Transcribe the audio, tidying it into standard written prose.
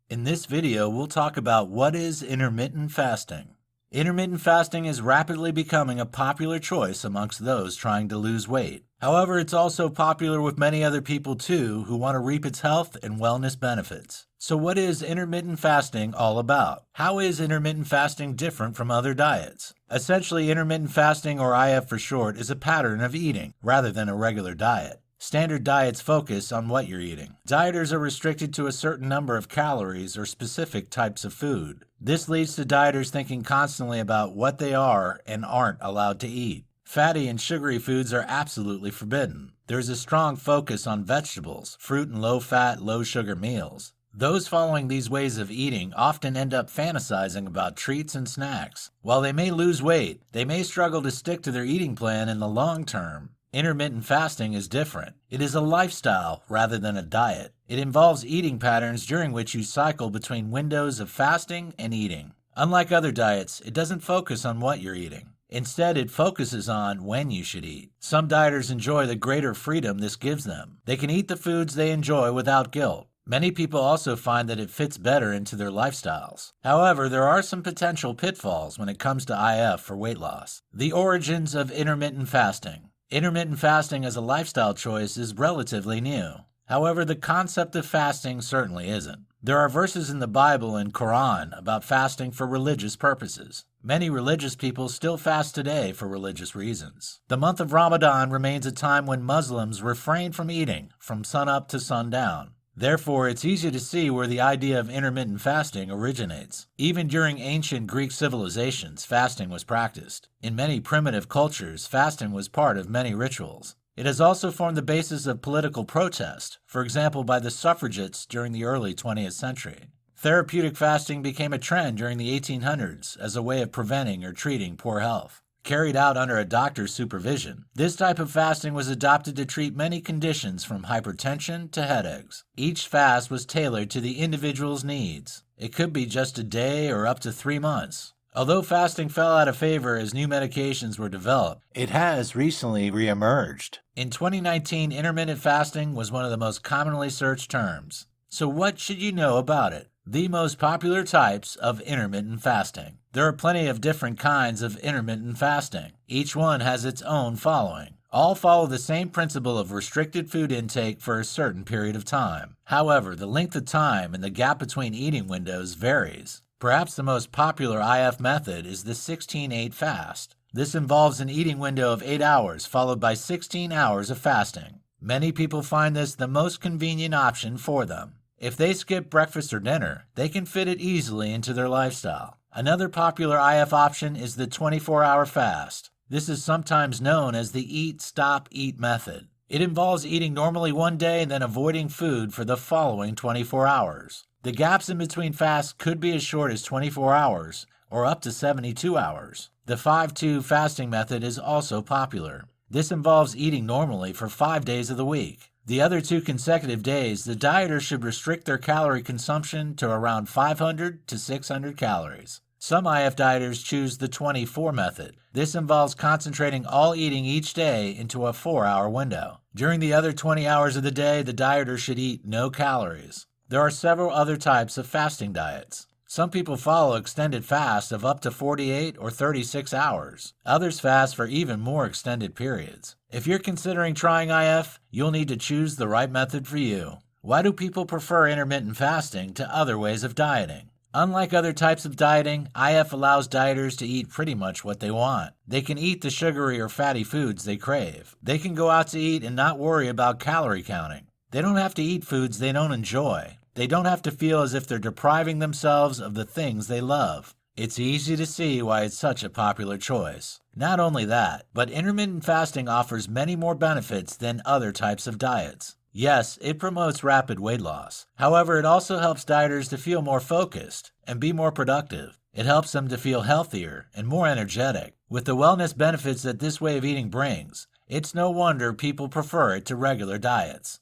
In this video, we'll talk about what is intermittent fasting. Intermittent fasting is rapidly becoming a popular choice amongst those trying to lose weight. However, it's also popular with many other people too who want to reap its health and wellness benefits. So what is intermittent fasting all about? How is intermittent fasting different from other diets? Essentially, intermittent fasting, or IF for short, is a pattern of eating rather than a regular diet. Standard diets focus on what you're eating. Dieters are restricted to a certain number of calories or specific types of food. This leads to dieters thinking constantly about what they are and aren't allowed to eat. Fatty and sugary foods are absolutely forbidden. There's a strong focus on vegetables, fruit and low-fat, low-sugar meals. Those following these ways of eating often end up fantasizing about treats and snacks. While they may lose weight, they may struggle to stick to their eating plan in the long term. Intermittent fasting is different. It is a lifestyle rather than a diet. It involves eating patterns during which you cycle between windows of fasting and eating. Unlike other diets, it doesn't focus on what you're eating. Instead, it focuses on when you should eat. Some dieters enjoy the greater freedom this gives them. They can eat the foods they enjoy without guilt. Many people also find that it fits better into their lifestyles. However, there are some potential pitfalls when it comes to IF for weight loss. The origins of intermittent fasting. Intermittent fasting as a lifestyle choice is relatively new. However, the concept of fasting certainly isn't. There are verses in the Bible and Quran about fasting for religious purposes. Many religious people still fast today for religious reasons. The month of Ramadan remains a time when Muslims refrain from eating from sunup to sundown. Therefore, it's easy to see where the idea of intermittent fasting originates. Even during ancient Greek civilizations, fasting was practiced. In many primitive cultures, fasting was part of many rituals. It has also formed the basis of political protest, for example by the suffragettes during the early 20th century. Therapeutic fasting became a trend during the 1800s as a way of preventing or treating poor health. Carried out under a doctor's supervision, this type of fasting was adopted to treat many conditions from hypertension to headaches. Each fast was tailored to the individual's needs. It could be just a day or up to 3 months. Although fasting fell out of favor as new medications were developed, it has recently reemerged. In 2019, intermittent fasting was one of the most commonly searched terms. So what should you know about it? The most popular types of intermittent fasting. There are plenty of different kinds of intermittent fasting. Each one has its own following. All follow the same principle of restricted food intake for a certain period of time. However, the length of time and the gap between eating windows varies. Perhaps the most popular IF method is the 16-8 fast. This involves an eating window of 8 hours followed by 16 hours of fasting. Many people find this the most convenient option for them. If they skip breakfast or dinner, they can fit it easily into their lifestyle. Another popular IF option is the 24-hour fast. This is sometimes known as the eat, stop, eat method. It involves eating normally one day and then avoiding food for the following 24 hours. The gaps in between fasts could be as short as 24 hours or up to 72 hours. The 5-2 fasting method is also popular. This involves eating normally for 5 days of the week. The other 2 consecutive days, the dieter should restrict their calorie consumption to around 500 to 600 calories. Some IF dieters choose the 24 method. This involves concentrating all eating each day into a 4-hour window. During the other 20 hours of the day, the dieter should eat no calories. There are several other types of fasting diets. Some people follow extended fasts of up to 48 or 36 hours. Others fast for even more extended periods. If you're considering trying IF, you'll need to choose the right method for you. Why do people prefer intermittent fasting to other ways of dieting? Unlike other types of dieting, IF allows dieters to eat pretty much what they want. They can eat the sugary or fatty foods they crave. They can go out to eat and not worry about calorie counting. They don't have to eat foods they don't enjoy. They don't have to feel as if they're depriving themselves of the things they love. It's easy to see why it's such a popular choice. Not only that, but intermittent fasting offers many more benefits than other types of diets. Yes, it promotes rapid weight loss. However, it also helps dieters to feel more focused and be more productive. It helps them to feel healthier and more energetic. With the wellness benefits that this way of eating brings, it's no wonder people prefer it to regular diets.